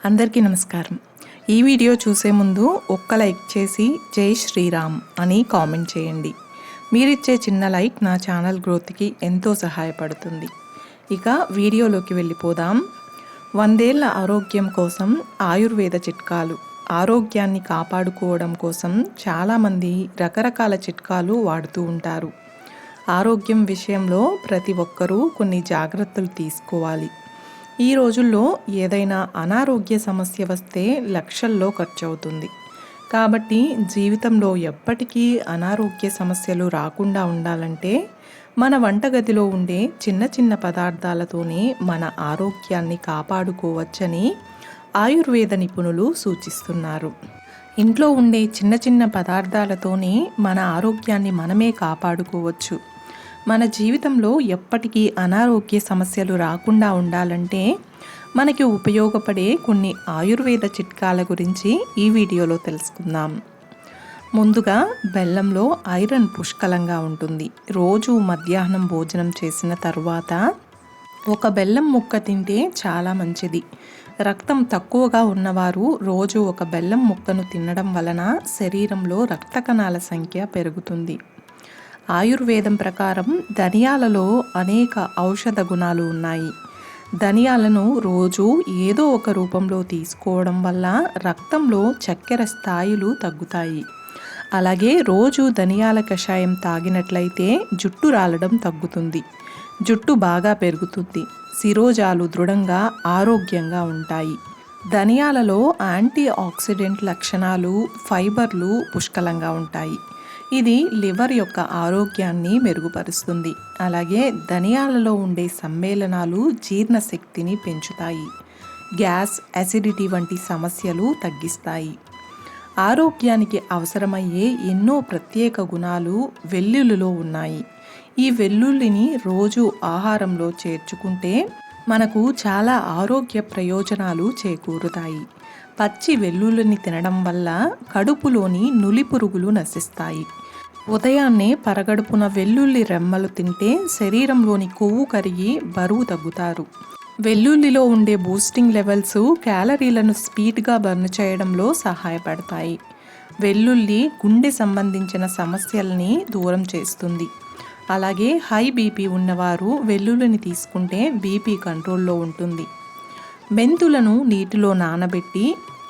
అందరికీ నమస్కారం. ఈ వీడియో చూసే ముందు ఒక్క లైక్ చేసి జై శ్రీరామ్ అని కామెంట్ చేయండి. మీరిచ్చే చిన్న లైక్ నా ఛానల్ గ్రోత్కి ఎంతో సహాయపడుతుంది. ఇక వీడియోలోకి వెళ్ళిపోదాం. 100 ఏళ్ల ఆరోగ్యం కోసం ఆయుర్వేద చిట్కాలు. ఆరోగ్యాన్ని కాపాడుకోవడం కోసం చాలామంది రకరకాల చిట్కాలు వాడుతూ ఉంటారు. ఆరోగ్యం విషయంలో ప్రతి ఒక్కరూ కొన్ని జాగ్రత్తలు తీసుకోవాలి. ఈ రోజుల్లో ఏదైనా అనారోగ్య సమస్య వస్తే లక్షల్లో ఖర్చు అవుతుంది. కాబట్టి జీవితంలో ఎప్పటికీ అనారోగ్య సమస్యలు రాకుండా ఉండాలంటే మన వంటగదిలో ఉండే చిన్న చిన్న పదార్థాలతోనే మన ఆరోగ్యాన్ని కాపాడుకోవచ్చని ఆయుర్వేద నిపుణులు సూచిస్తున్నారు. ఇంట్లో ఉండే చిన్న చిన్న పదార్థాలతోనే మన ఆరోగ్యాన్ని మనమే కాపాడుకోవచ్చు. మన జీవితంలో ఎప్పటికీ అనారోగ్య సమస్యలు రాకుండా ఉండాలంటే మనకి ఉపయోగపడే కొన్ని ఆయుర్వేద చిట్కాల గురించి ఈ వీడియోలో తెలుసుకుందాం. ముందుగా బెల్లంలో ఐరన్ పుష్కలంగా ఉంటుంది. రోజు మధ్యాహ్నం భోజనం చేసిన తర్వాత ఒక బెల్లం ముక్క తింటే చాలా మంచిది. రక్తం తక్కువగా ఉన్నవారు రోజు ఒక బెల్లం ముక్కను తినడం వలన శరీరంలో రక్త కణాల సంఖ్య పెరుగుతుంది. ఆయుర్వేదం ప్రకారం ధనియాలలో అనేక ఔషధ గుణాలు ఉన్నాయి. ధనియాలను రోజు ఏదో ఒక రూపంలో తీసుకోవడం వల్ల రక్తంలో చక్కెర స్థాయిలు తగ్గుతాయి. అలాగే రోజు ధనియాల కషాయం తాగినట్లయితే జుట్టు రాలడం తగ్గుతుంది, జుట్టు బాగా పెరుగుతుంది, శిరోజాలు దృఢంగా ఆరోగ్యంగా ఉంటాయి. ధనియాలలో యాంటీ ఆక్సిడెంట్ లక్షణాలు, ఫైబర్లు పుష్కలంగా ఉంటాయి. ఇది లివర్ యొక్క ఆరోగ్యాన్ని మెరుగుపరుస్తుంది. అలాగే ధనియాలలో ఉండే సమ్మేళనాలు జీర్ణశక్తిని పెంచుతాయి, గ్యాస్, అసిడిటీ వంటి సమస్యలు తగ్గిస్తాయి. ఆరోగ్యానికి అవసరమయ్యే ఎన్నో ప్రత్యేక గుణాలు వెల్లుల్లిలో ఉన్నాయి. ఈ వెల్లుల్లిని రోజు ఆహారంలో చేర్చుకుంటే మనకు చాలా ఆరోగ్య ప్రయోజనాలు చేకూరుతాయి. పచ్చి వెల్లుల్లిని తినడం వల్ల కడుపులోని నులి పురుగులు నశిస్తాయి. ఉదయాన్నే పరగడుపున వెల్లుల్లి రెమ్మలు తింటే శరీరంలోని కొవ్వు కరిగి బరువు తగ్గుతారు. వెల్లుల్లిలో ఉండే బూస్టింగ్ లెవెల్స్ క్యాలరీలను స్పీడ్గా బర్న్ చేయడంలో సహాయపడతాయి. వెల్లుల్లి గుండె సంబంధించిన సమస్యల్ని దూరం చేస్తుంది. అలాగే హై బీపీ ఉన్నవారు వెల్లుల్లిని తీసుకుంటే బీపీ కంట్రోల్లో ఉంటుంది. మెంతులను నీటిలో నానబెట్టి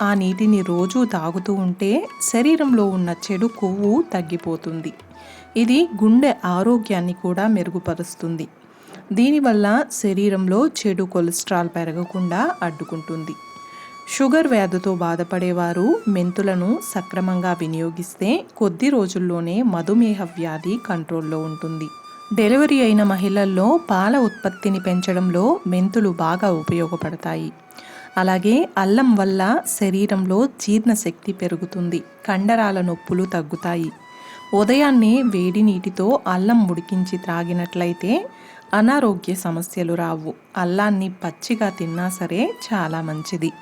ఆ నీటిని రోజు తాగుతూ ఉంటే శరీరంలో ఉన్న చెడు కొవ్వు తగ్గిపోతుంది. ఇది గుండె ఆరోగ్యాన్ని కూడా మెరుగుపరుస్తుంది. దీనివల్ల శరీరంలో చెడు కొలెస్ట్రాల్ పెరగకుండా అడ్డుకుంటుంది. షుగర్ వ్యాధితో బాధపడేవారు మెంతులను సక్రమంగా వినియోగిస్తే కొద్ది రోజుల్లోనే మధుమేహ వ్యాధి కంట్రోల్లో ఉంటుంది. డెలివరీ అయిన మహిళల్లో పాల ఉత్పత్తిని పెంచడంలో మెంతులు బాగా ఉపయోగపడతాయి. అలాగే అల్లం వల్ల శరీరంలో జీర్ణశక్తి పెరుగుతుంది, కండరాల నొప్పులు తగ్గుతాయి. ఉదయాన్నే వేడి నీటితో అల్లం ఉడికించి త్రాగినట్లయితే అనారోగ్య సమస్యలు రావు. అల్లాన్ని పచ్చిగా తిన్నా సరే చాలా మంచిది.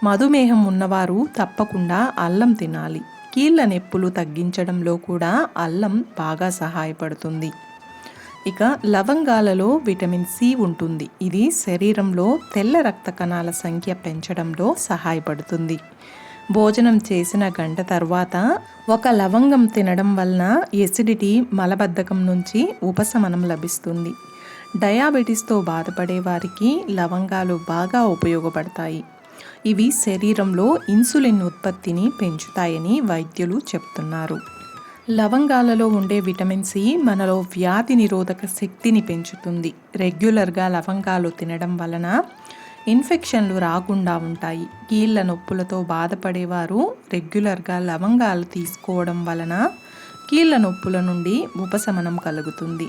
మధుమేహం ఉన్నవారు తప్పకుండా అల్లం తినాలి. కీళ్ళ నొప్పులు తగ్గించడంలో కూడా అల్లం బాగా సహాయపడుతుంది. ఇక లవంగాలలో విటమిన్ సి ఉంటుంది. ఇది శరీరంలో తెల్ల రక్త కణాల సంఖ్య పెంచడంలో సహాయపడుతుంది. భోజనం చేసిన గంట తర్వాత ఒక లవంగం తినడం వలన ఎసిడిటీ, మలబద్ధకం నుంచి ఉపశమనం లభిస్తుంది. డయాబెటీస్తో బాధపడే వారికి లవంగాలు బాగా ఉపయోగపడతాయి. ఇవి శరీరంలో ఇన్సులిన్ ఉత్పత్తిని పెంచుతాయని వైద్యులు చెప్తున్నారు. లవంగాలలో ఉండే విటమిన్ సి మనలో వ్యాధి నిరోధక శక్తిని పెంచుతుంది. రెగ్యులర్గా లవంగాలు తినడం వలన ఇన్ఫెక్షన్లు రాకుండా ఉంటాయి. కీళ్ళ నొప్పులతో బాధపడేవారు రెగ్యులర్గా లవంగాలు తీసుకోవడం వలన కీళ్ళ నొప్పుల నుండి ఉపశమనం కలుగుతుంది.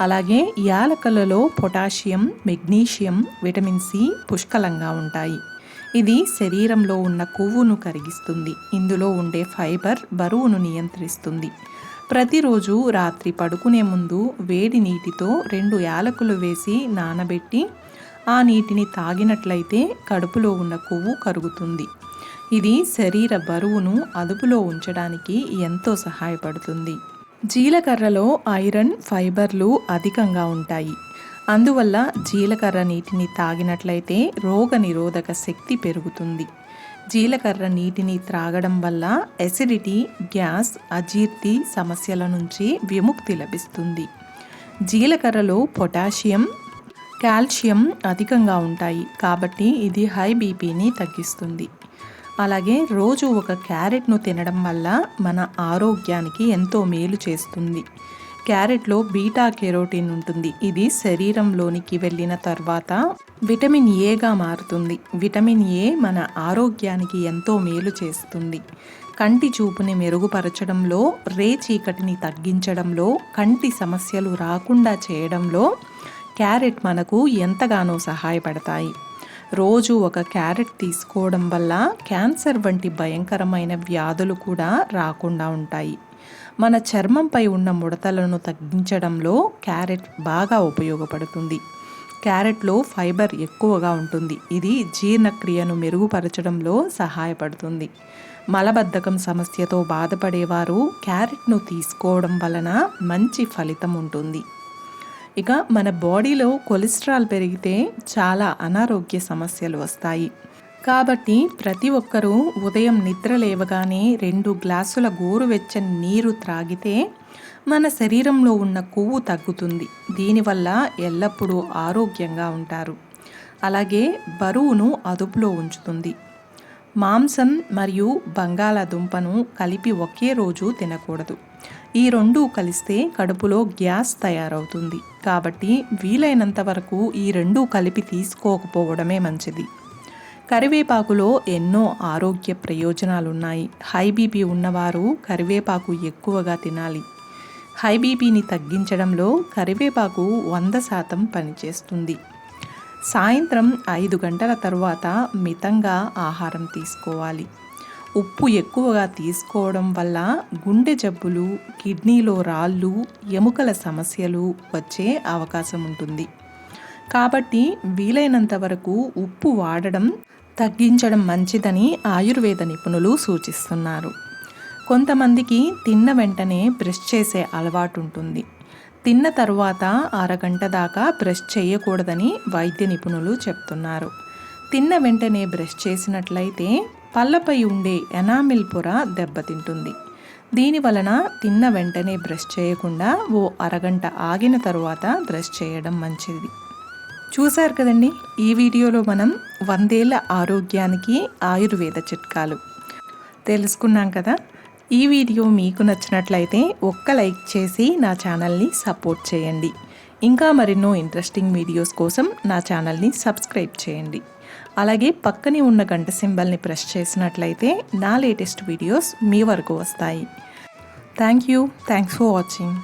అలాగే యాలకులలో పొటాషియం, మెగ్నీషియం, విటమిన్ సి పుష్కలంగా ఉంటాయి. ఇది శరీరంలో ఉన్న కొవ్వును కరిగిస్తుంది. ఇందులో ఉండే ఫైబర్ బరువును నియంత్రిస్తుంది. ప్రతిరోజు రాత్రి పడుకునే ముందు వేడి నీటితో 2 యాలకులు వేసి నానబెట్టి ఆ నీటిని తాగినట్లయితే కడుపులో ఉన్న కొవ్వు కరుగుతుంది. ఇది శరీర బరువును అదుపులో ఉంచడానికి ఎంతో సహాయపడుతుంది. జీలకర్రలో ఐరన్, ఫైబర్లు అధికంగా ఉంటాయి. అందువల్ల జీలకర్ర నీటిని తాగినట్లయితే రోగనిరోధక శక్తి పెరుగుతుంది. జీలకర్ర నీటిని త్రాగడం వల్ల ఎసిడిటీ, గ్యాస్, అజీర్తి సమస్యల నుంచి విముక్తి లభిస్తుంది. జీలకర్రలో పొటాషియం, కాల్షియం అధికంగా ఉంటాయి కాబట్టి ఇది హై బీపీని తగ్గిస్తుంది. అలాగే రోజు ఒక క్యారెట్ను తినడం వల్ల మన ఆరోగ్యానికి ఎంతో మేలు చేస్తుంది. క్యారెట్లో బీటా కెరోటిన్ ఉంటుంది. ఇది శరీరంలోనికి వెళ్ళిన తర్వాత విటమిన్ ఏగా మారుతుంది. విటమిన్ ఏ మన ఆరోగ్యానికి ఎంతో మేలు చేస్తుంది. కంటి చూపుని మెరుగుపరచడంలో, రేచీకటిని తగ్గించడంలో, కంటి సమస్యలు రాకుండా చేయడంలో క్యారెట్ మనకు ఎంతగానో సహాయపడతాయి. రోజు ఒక క్యారెట్ తీసుకోవడం వల్ల క్యాన్సర్ వంటి భయంకరమైన వ్యాధులు కూడా రాకుండా ఉంటాయి. మన చర్మంపై ఉన్న ముడతలను తగ్గించడంలో క్యారెట్ బాగా ఉపయోగపడుతుంది. క్యారెట్లో ఫైబర్ ఎక్కువగా ఉంటుంది. ఇది జీర్ణక్రియను మెరుగుపరచడంలో సహాయపడుతుంది. మలబద్ధకం సమస్యతో బాధపడేవారు క్యారెట్ను తీసుకోవడం వలన మంచి ఫలితం ఉంటుంది. ఇక మన బాడీలో కొలెస్ట్రాల్ పెరిగితే చాలా అనారోగ్య సమస్యలు వస్తాయి. కాబట్టి ప్రతి ఒక్కరూ ఉదయం నిద్ర లేవగానే 2 గ్లాసుల గోరువెచ్చని నీరు త్రాగితే మన శరీరంలో ఉన్న కొవ్వు తగ్గుతుంది. దీనివల్ల ఎల్లప్పుడూ ఆరోగ్యంగా ఉంటారు. అలాగే బరువును అదుపులో ఉంచుతుంది. మాంసం మరియు బంగాళాదుంపను కలిపి ఒకే రోజు తినకూడదు. ఈ 2 కలిస్తే కడుపులో గ్యాస్ తయారవుతుంది. కాబట్టి వీలైనంత వరకు ఈ 2 కలిపి తీసుకోకపోవడమే మంచిది. కరివేపాకులో ఎన్నో ఆరోగ్య ప్రయోజనాలున్నాయి. హై బీపీ ఉన్నవారు కరివేపాకు ఎక్కువగా తినాలి. హై బీపీని తగ్గించడంలో కరివేపాకు 100% పనిచేస్తుంది. సాయంత్రం 5 గంటల తరువాత మితంగా ఆహారం తీసుకోవాలి. ఉప్పు ఎక్కువగా తీసుకోవడం వల్ల గుండె జబ్బులు, కిడ్నీలో రాళ్ళు, ఎముకల సమస్యలు వచ్చే అవకాశం ఉంటుంది. కాబట్టి వీలైనంత వరకు ఉప్పు వాడడం తగ్గించడం మంచిదని ఆయుర్వేద నిపుణులు సూచిస్తున్నారు. కొంతమందికి తిన్న వెంటనే బ్రష్ చేసే అలవాటు ఉంటుంది. తిన్న తర్వాత అరగంట దాకా బ్రష్ చేయకూడదని వైద్య నిపుణులు చెప్తున్నారు. తిన్న వెంటనే బ్రష్ చేసినట్లయితే పళ్ళపై ఉండే ఎనామిల్ పొర దెబ్బతింటుంది. దీని వలన తిన్న వెంటనే బ్రష్ చేయకుండా ఓ అరగంట ఆగిన తరువాత బ్రష్ చేయడం మంచిది. చూశారు కదండి, ఈ వీడియోలో మనం 100 ఏళ్ల ఆరోగ్యానికి ఆయుర్వేద చిట్కాలు తెలుసుకున్నాం కదా. ఈ వీడియో మీకు నచ్చినట్లయితే ఒక్క లైక్ చేసి నా ఛానల్ని సపోర్ట్ చేయండి. ఇంకా మరెన్నో ఇంట్రెస్టింగ్ వీడియోస్ కోసం నా ఛానల్ని సబ్స్క్రైబ్ చేయండి. అలాగే పక్కనే ఉన్న గంట సింబల్ని ప్రెస్ చేసినట్లయితే నా లేటెస్ట్ వీడియోస్ మీ వరకు వస్తాయి. Thanks for watching.